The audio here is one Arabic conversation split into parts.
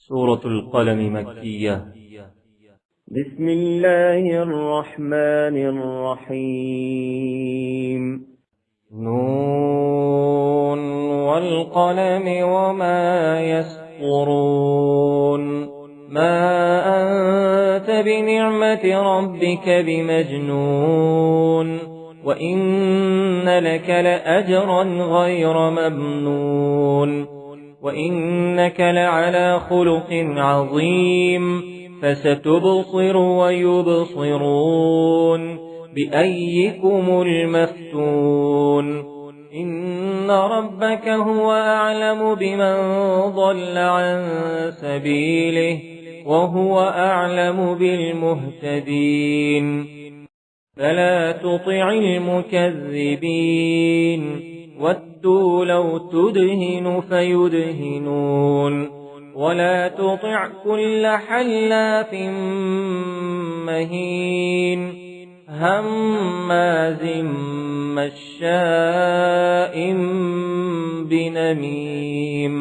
سورة القلم مكية. بسم الله الرحمن الرحيم. نون والقلم وما يسطرون. ما أنت بنعمة ربك بمجنون، وإن لك لأجرا غير ممنون، وإنك لعلى خلق عظيم. فستبصر ويبصرون بأيكم المفتون. إن ربك هو أعلم بمن ضل عن سبيله، وهو أعلم بالمهتدين. فلا تطع المكذبين، ودوا لو تدهن فيدهنون. ولا تطع كل حلاف مهين، هماز مشاء بنميم،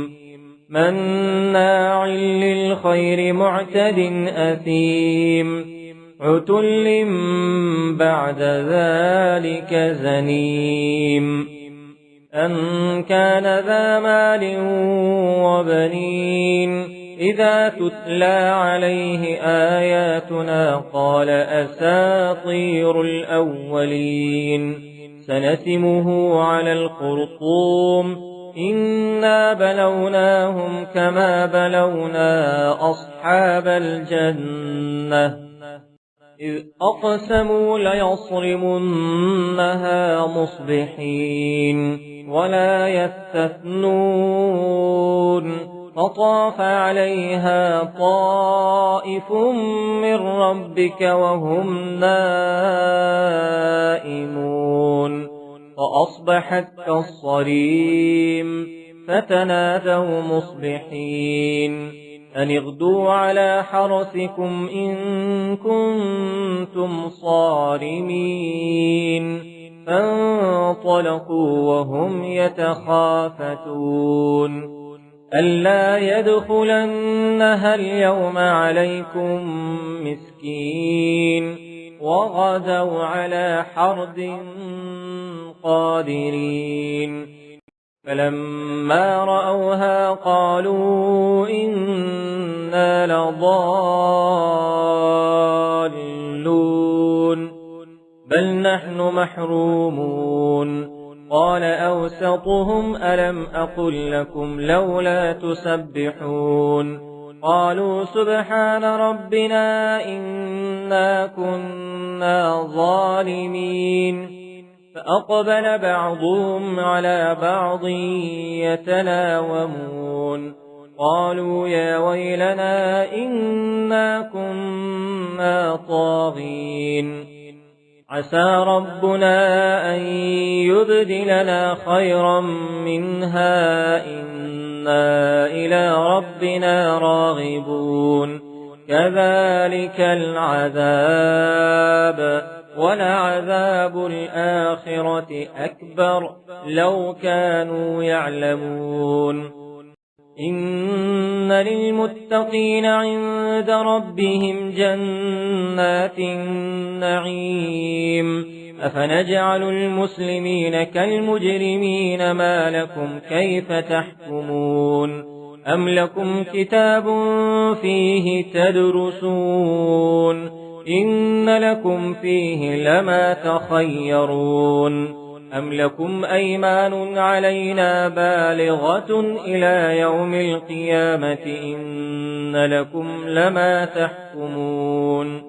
مناع للخير معتد أثيم، عتل بعد ذلك زنيم. أن كان ذا مال وبنين، إذا تتلى عليه آياتنا قال أساطير الأولين. سنسمه على الخرطوم، إنا بلوناهم كما بلونا أصحاب الجنة، إذ أقسموا ليصرمنها مصبحين ولا يستثنون. فطاف عليها طائف من ربك وهم نائمون، فأصبحت كالصريم. فتنادوا مصبحين أن اغدوا على حرثكم إن كنتم صارمين. فانطلقوا وهم يتخافتون ألا يدخلنها اليوم عليكم مسكين، وغدوا على حرد قادرين. فلما رأوها قالوا إنا لضالون، بل نحن محرومون. قال أوسطهم ألم أقل لكم لولا تسبحون؟ قالوا سبحان ربنا إنا كنا ظالمين. فأقبل بعضهم على بعض يتلاومون، قالوا يا ويلنا إنا كنا طاغين. عسى ربنا أن يبدلنا خيرا منها إنا إلى ربنا راغبون. كذلك العذاب، ولعذاب الآخرة أكبر لو كانوا يعلمون. إن للمتقين عند ربهم جنات النعيم. أفنجعل المسلمين كالمجرمين؟ ما لكم كيف تحكمون؟ أم لكم كتاب فيه تدرسون؟ إن لكم فيه لما تخيرون. أم لكم أيمان علينا بالغة إلى يوم القيامة؟ إن لكم لما تحكمون.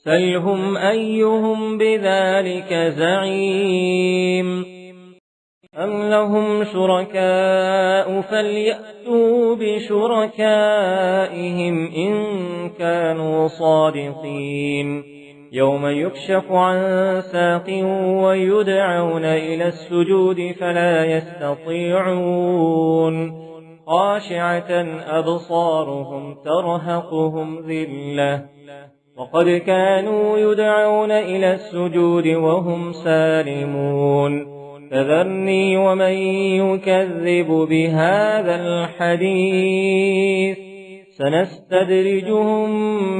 سلهم أيهم بذلك زعيم. أم لهم شركاء فليأتوا بشركائهم إن كانوا صادقين. يوم يكشف عن ساق ويدعون إلى السجود فلا يستطيعون، خاشعة أبصارهم ترهقهم ذلة، وقد كانوا يدعون إلى السجود وهم سالمون. فذرني ومن يكذب بهذا الحديث سنستدرجهم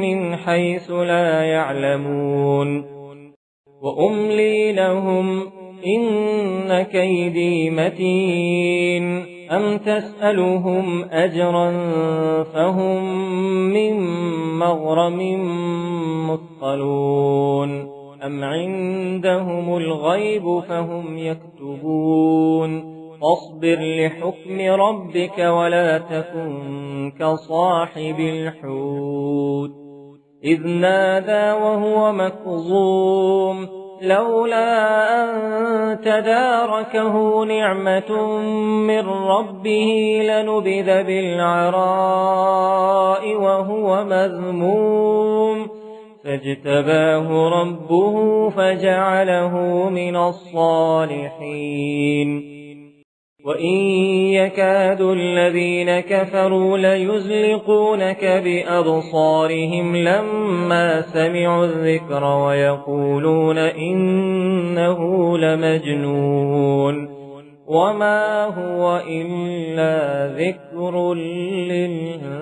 من حيث لا يعلمون وأملي لهم إن كيدي متين أم تسألهم أجرا فهم من مغرم مثقلون أم عندهم الغيب فهم يكتبون فاصبر لحكم ربك ولا تكن كصاحب الحوت إذ نادى وهو مكظوم لولا أن تداركه نعمة من ربه لنبذ بالعراء وهو مذموم فاجتباه ربه فجعله من الصالحين وإن يكاد الذين كفروا ليزلقونك بأبصارهم لما سمعوا الذكر ويقولون إنه لمجنون وما هو إلا ذكر للعالمين.